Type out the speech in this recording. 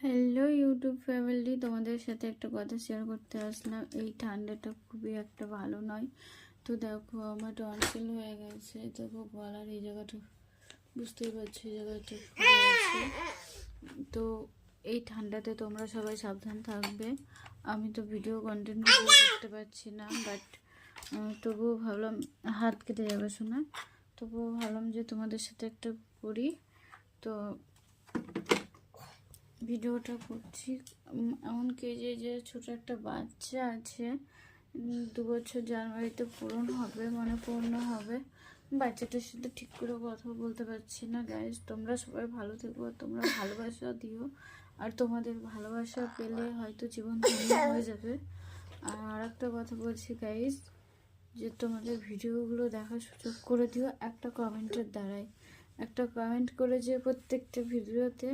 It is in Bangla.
হ্যালো ইউটিউব ফ্যামিলি, তোমাদের সাথে একটা কথা শেয়ার করতে আসলাম। এই ঠান্ডাটা খুবই একটা ভালো নয়। তো দেখো, আমার টনসিল হয়ে গেছে। দেখো গলার এই জায়গাটা, বুঝতেই পারছো, এই জায়গাটা ফুলে আছে। তো এই ঠান্ডাতে তোমরা সবাই সাবধান থাকবে। আমি তো ভিডিও কন্টেন্ট করতে পারছি না, বাট তবুও ভাবলাম, হাত কেটে যাবে শোনা, তবুও ভাবলাম যে তোমাদের সাথে একটা করি। তো ভিডিওটা করছি। এমনকি যে ছোট একটা বাচ্চা আছে, 2 বছর জানুয়ারিতে পূর্ণ হবে। বাচ্চাটার সাথে ঠিক করে কথা বলতে পারছি না। গাইজ, তোমরা সবাই ভালো থেকো, তোমরা ভালোবাসা দিও। আর তোমাদের ভালোবাসা পেলে হয়তো জীবন ধন্য হয়ে যাবে। আর একটা কথা বলছি গাইজ, যে তোমাদের ভিডিওগুলো দেখার সুযোগ করে দিও একটা কমেন্টের দ্বারাই। একটা কমেন্ট করে যে প্রত্যেকটা ভিডিওতে